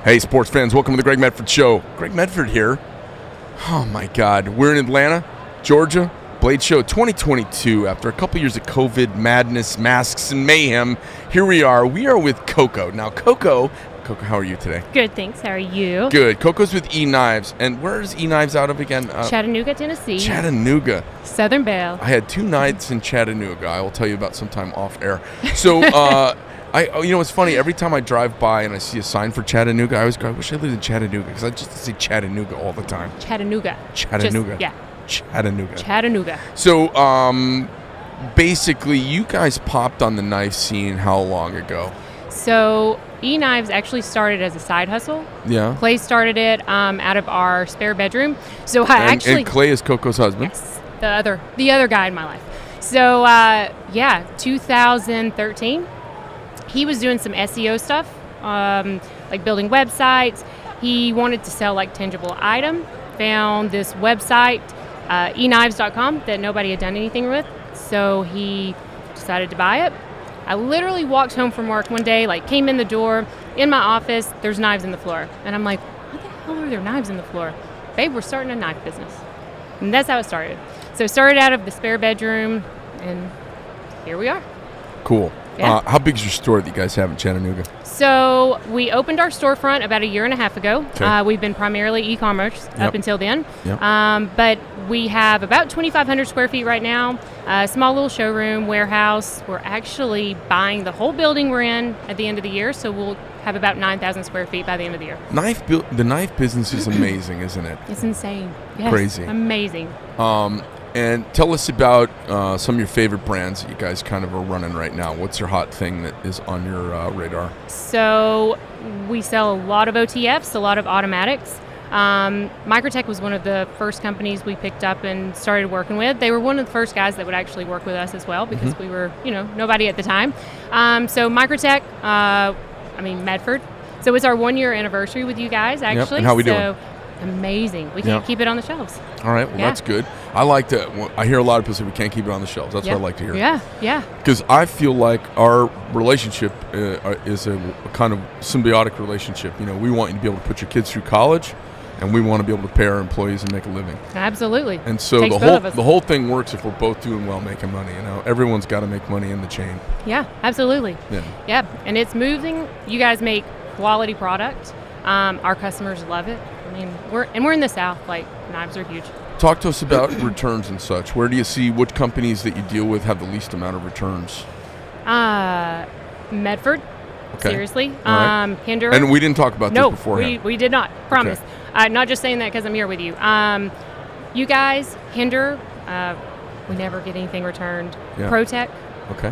Hey, sports fans, welcome to the Greg Medford Show. Greg Medford here. Oh, my God. We're in Atlanta, Georgia. Blade Show 2022. After a couple years of COVID, madness, masks, and mayhem, here we are. We are with Coco. Now, Coco, how are you today? Good, thanks. How are you? Good. Coco's with EKnives. And where is EKnives out of again? Chattanooga, Tennessee. Chattanooga. Southern Belle. I had 2 nights in Chattanooga. I will tell you about sometime off air. So, it's funny. Every time I drive by and I see a sign for Chattanooga, I always go, I wish I lived in Chattanooga because I just see Chattanooga all the time. Chattanooga. Chattanooga. Chattanooga. So, basically, you guys popped on the knife scene how long ago? So, EKnives actually started as a side hustle. Yeah. Clay started it out of our spare bedroom. So and Clay is Coco's husband. Yes, the other guy in my life. So 2013, he was doing some SEO stuff, like building websites. He wanted to sell like tangible item. Found this website, EKnives.com, that nobody had done anything with. So he decided to buy it. I literally walked home from work one day, like came in the door, in my office, there's knives in the floor. And I'm like, what the hell are there knives in the floor? Babe, we're starting a knife business. And that's how it started. So it started out of the spare bedroom, and here we are. Cool. Yeah. How big is your store that you guys have in Chattanooga? So we opened our storefront about 1.5 years ago. Okay. We've been primarily e-commerce up until then. Yep. But we have about 2,500 square feet right now, a small little showroom, warehouse. We're actually buying the whole building we're in at the end of the year, so we'll have about 9,000 square feet by the end of the year. The knife business is amazing, isn't it? It's insane. Yes, crazy. Amazing. And tell us about some of your favorite brands that you guys kind of are running right now. What's your hot thing that is on your radar? So we sell a lot of OTFs, a lot of automatics. Microtech was one of the first companies we picked up and started working with. They were one of the first guys that would actually work with us as well because we were, nobody at the time. So Microtech, Medford. So it's our 1-year anniversary with you guys, actually. Yep. And how we doing? Amazing. We can't keep it on the shelves. All right. Well, that's good. I hear a lot of people say we can't keep it on the shelves. That's what I like to hear. Yeah. Because I feel like our relationship is a kind of symbiotic relationship. We want you to be able to put your kids through college, and we want to be able to pay our employees and make a living. Absolutely. And so the whole thing works if we're both doing well, making money. Everyone's got to make money in the chain. Yeah, absolutely. Yeah. And it's moving. You guys make quality product. Our customers love it. We're in the South. Like, knives are huge. Talk to us about returns and such. Where do you see what companies that you deal with have the least amount of returns? Medford. Okay. Seriously. Right. Hinder. And we didn't talk about this beforehand. We did not. Promise. Okay. Not just saying that because I'm here with you. You guys, Hinder, we never get anything returned. Yeah. Protech. Okay.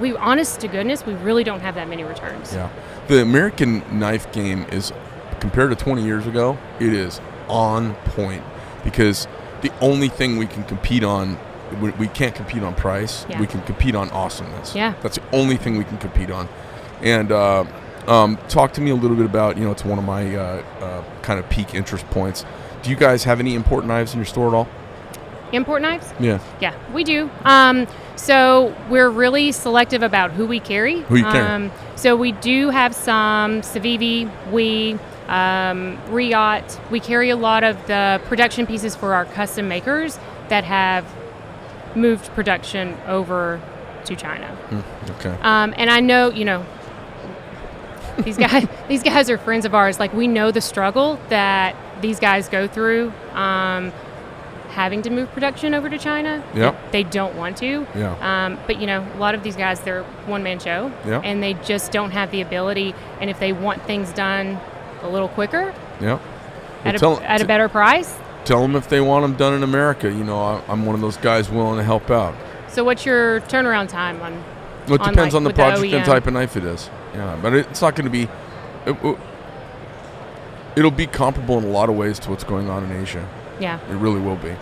We honest to goodness, we really don't have that many returns. Yeah. The American knife game is, compared to 20 years ago, it is on point because the only thing we can compete on, we can't compete on price. Yeah. We can compete on awesomeness. Yeah. That's the only thing we can compete on. And talk to me a little bit about, it's one of my kind of peak interest points. Do you guys have any import knives in your store at all? Import knives? Yeah. Yeah, we do. So we're really selective about who we carry. Who you carry? So we do have some Civivi, Riot. We carry a lot of the production pieces for our custom makers that have moved production over to China. Okay. And I know, these guys are friends of ours. Like, we know the struggle that these guys go through. Having to move production over to China. Yep. They don't want to. Yeah. But a lot of these guys, they're one-man show. Yep. And they just don't have the ability. And if they want things done a little quicker, yep. at a better price. Tell them if they want them done in America. I'm one of those guys willing to help out. So what's your turnaround time on? Well, it depends on the project and OEM? type of knife it is. Yeah, but it's not going to be. It'll be comparable in a lot of ways to what's going on in Asia. Yeah. It really will be.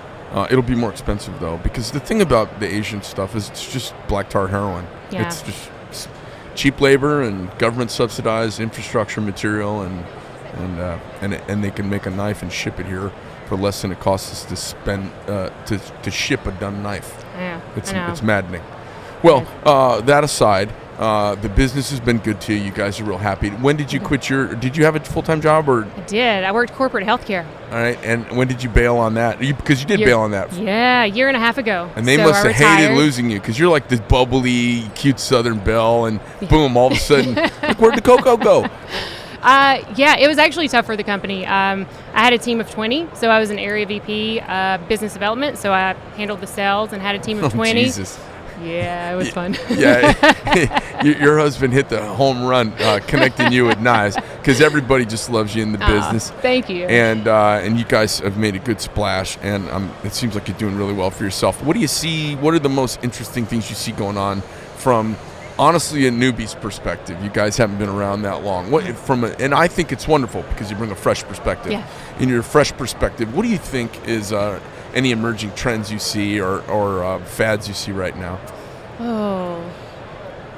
It'll be more expensive, though, because the thing about the Asian stuff is it's just black tar heroin. Yeah. It's just cheap labor and government-subsidized infrastructure material, and they can make a knife and ship it here for less than it costs us to spend to ship a done knife. Yeah, it's maddening. Well, that aside, The business has been good to you. You guys are real happy. When did you quit did you have a full-time job or? I did. I worked corporate healthcare. All right. And when did you bail on that? Because you did bail on that. Yeah, a year and a half ago. And they must have hated losing you because you're like this bubbly, cute Southern belle, and boom, all of a sudden, like, where'd the Coco go? Yeah, it was actually tough for the company. I had a team of 20, so I was an area VP, business development, so I handled the sales and had a team of 20. Jesus. Yeah, it was fun. Yeah, your husband hit the home run connecting you with knives because everybody just loves you in the business. Thank you. And you guys have made a good splash, and it seems like you're doing really well for yourself. What do you see? What are the most interesting things you see going on from, honestly, a newbie's perspective? You guys haven't been around that long. And I think it's wonderful because you bring a fresh perspective. Yeah. In your fresh perspective, what do you think is any emerging trends you see or fads you see right now? Oh,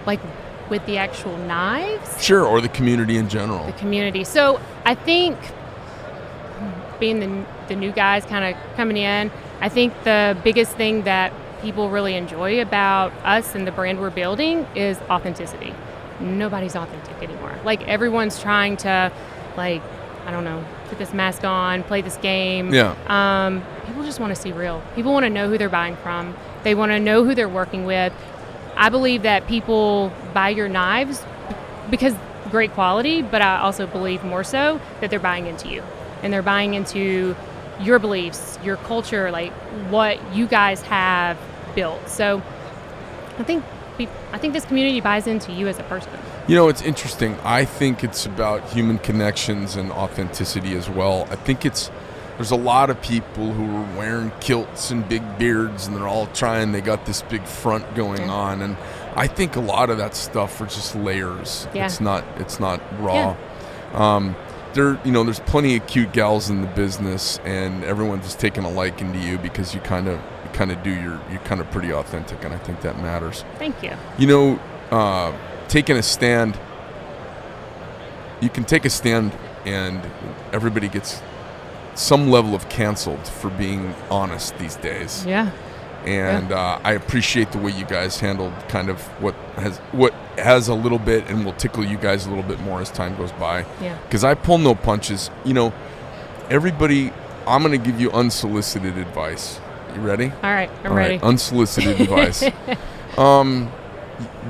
like with the actual knives? Sure, or the community in general. The community. So I think being the new guys kind of coming in, I think the biggest thing that people really enjoy about us and the brand we're building is authenticity. Nobody's authentic anymore. Like, everyone's trying to, like, I don't know, put this mask on, play this game. Yeah. People just want to see real. People want to know who they're buying from. They want to know who they're working with. I believe that people buy your knives because great quality, but I also believe more so that they're buying into you. And they're buying into your beliefs, your culture, like what you guys have built. So I think this community buys into you as a person. You know, it's interesting. I think it's about human connections and authenticity as well. I think there's a lot of people who are wearing kilts and big beards, and they're all they got this big front going on, and I think a lot of that stuff are just layers. Yeah. It's not raw. Yeah. There's plenty of cute gals in the business, and everyone's just taking a liking to you because you're kind of pretty authentic, and I think that matters. Thank you. Taking a stand, you can take a stand and everybody gets some level of canceled for being honest these days. Yeah. And I appreciate the way you guys handled kind of what has a little bit and will tickle you guys a little bit more as time goes by. Yeah. Because I pull no punches. Everybody, I'm going to give you unsolicited advice. You ready? All right, I'm ready. Right, unsolicited advice.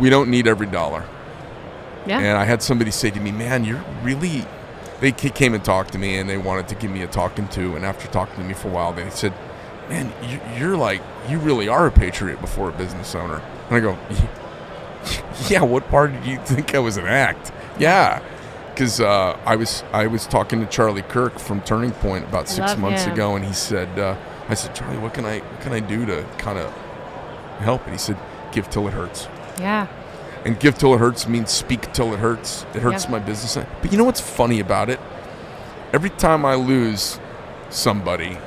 We don't need every dollar. Yeah. And I had somebody say to me, man, they came and talked to me and they wanted to give me a talking to. And after talking to me for a while, they said, man, you really are a patriot before a business owner. And I go, yeah, what part did you think I was an act? Yeah. Because I was talking to Charlie Kirk from Turning Point about 6 months ago, and he said, I said, Charlie, what can I do to kind of help? And he said, give till it hurts. Yeah. And give till it hurts means speak till it hurts. It hurts my business. But you know what's funny about it? Every time I lose somebody,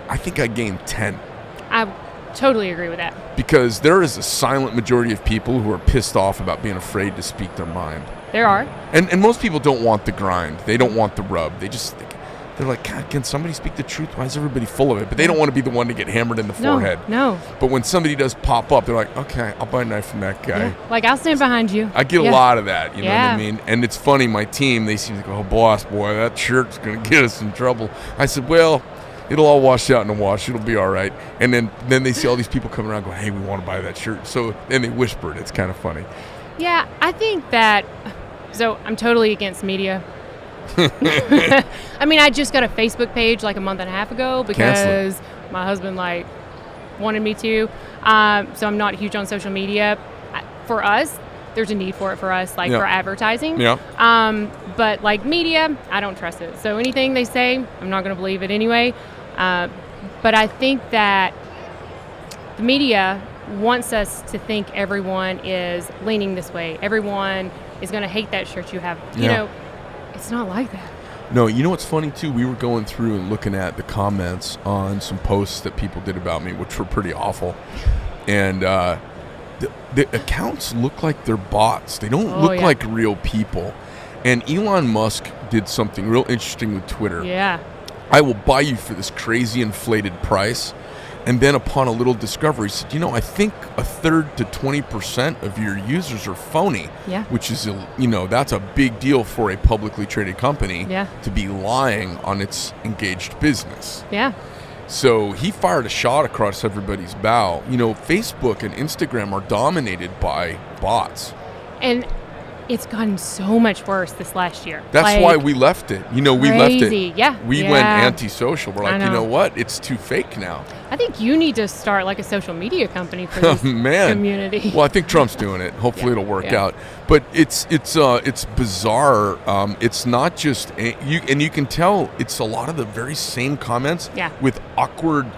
I think I gain 10. I totally agree with that. Because there is a silent majority of people who are pissed off about being afraid to speak their mind. There are. And most people don't want the grind. They don't want the rub. They're like, God, can somebody speak the truth? Why is everybody full of it? But they don't want to be the one to get hammered in the forehead. No. But when somebody does pop up, they're like, okay, I'll buy a knife from that guy. Yeah. Like, I'll stand behind you. I get a lot of that, you know what I mean? And it's funny, my team, they seem to go, oh, boss, boy, that shirt's going to get us in trouble. I said, well, it'll all wash out in the wash. It'll be all right. And then they see all these people coming around going, hey, we want to buy that shirt. So then they whisper it. It's kind of funny. Yeah, I think that, so I'm totally against media. I mean, I just got a Facebook page like a month and a half ago because my husband wanted me to. So I'm not huge on social media. For us, there's a need for it for us, for advertising. Yeah. But like media, I don't trust it. So anything they say, I'm not going to believe it anyway. But I think that the media wants us to think everyone is leaning this way. Everyone is going to hate that shirt you have. You know, it's not like that. No, you know what's funny too? We were going through and looking at the comments on some posts that people did about me, which were pretty awful. And the accounts look like they're bots. They don't look like real people. And Elon Musk did something real interesting with Twitter. Yeah. I will buy you for this crazy inflated price. And then upon a little discovery, he said, I think a third to 20% of your users are phony. Yeah. Which is, that's a big deal for a publicly traded company to be lying on its engaged business. Yeah. So he fired a shot across everybody's bow. Facebook and Instagram are dominated by bots. And it's gotten so much worse this last year. That's why we left it. We left it. Yeah. We went antisocial. We're like, you know what? It's too fake now. I think you need to start like a social media company for this community. Well, I think Trump's doing it. Hopefully it'll work out. But it's bizarre. It's not just you can tell it's a lot of the very same comments with awkward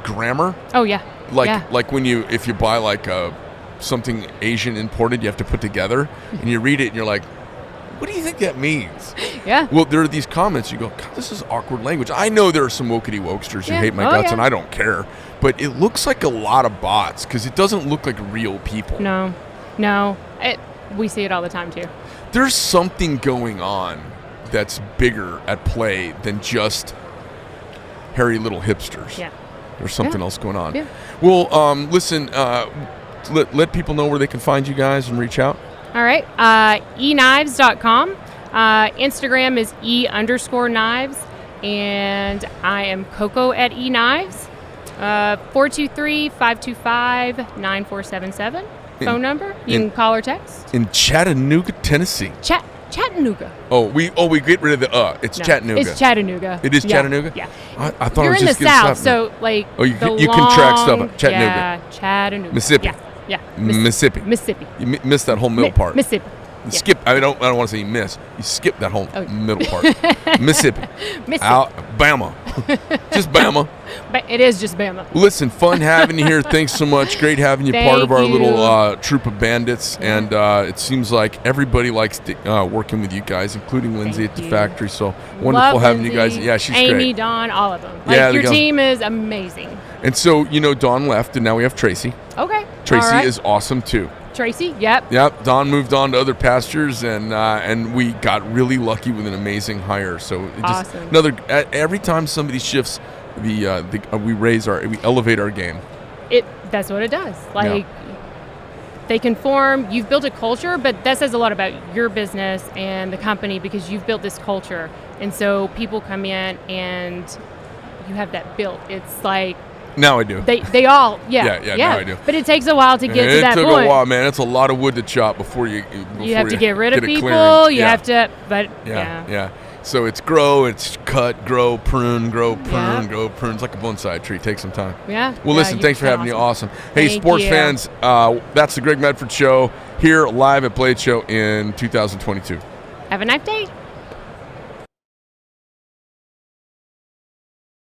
grammar. Oh yeah. Like if you buy like something Asian imported, you have to put together, and you read it and you're like, what do you think that means? Yeah. Well, there are these comments, you go, God, this is awkward language. I know there are some wokey wokesters who hate my guts, and I don't care, but it looks like a lot of bots because it doesn't look like real people. No. We see it all the time too. There's something going on that's bigger at play than just hairy little hipsters. Yeah. There's something else going on. Yeah. Well, listen, let people know where they can find you guys and reach out. All right. EKnives.com. Instagram is E_knives. And I am Coco at EKnives. 423-525-9477. Phone number. You can call or text. In Chattanooga, Tennessee. Chattanooga. We get rid of the It's Chattanooga. It's Chattanooga. It is Chattanooga? Yeah. I thought You're it was in just the South, so like you can track stuff up. Chattanooga. Yeah, Chattanooga. Mississippi. Yeah. Mississippi. You missed that whole middle part. Mississippi. You skip. I don't want to say you miss. You skip that whole middle part. Mississippi. Bama. Just Bama. But it is just Bama. Listen, fun having you here. Thanks so much. Great having you part of our little troop of bandits. And it seems like everybody likes working with you guys, including Lindsay at the factory. So wonderful having you guys. Yeah, she's great. Amy, Dawn, all of them. Your team is amazing. And so, Dawn left, and now we have Tracy. Okay. Tracy is awesome, too. Tracy, yep. Dawn moved on to other pastures, and we got really lucky with an amazing hire. So just awesome. Every time somebody shifts, we elevate our game. That's what it does. They conform. You've built a culture, but that says a lot about your business and the company because you've built this culture, and so people come in and you have that built. It's like. Now I do. They all, now I do. But it takes a while to get to that point. It took a while, man. It's a lot of wood to chop before you have to get rid of people. You have to, Yeah. So it's cut, grow, prune, grow, prune. It's like a bonsai tree. It takes some time. Yeah. Well, listen, thanks for having me. Awesome. Hey, sports fans, that's the Greg Medford Show here live at Blade Show in 2022. Have a nice day.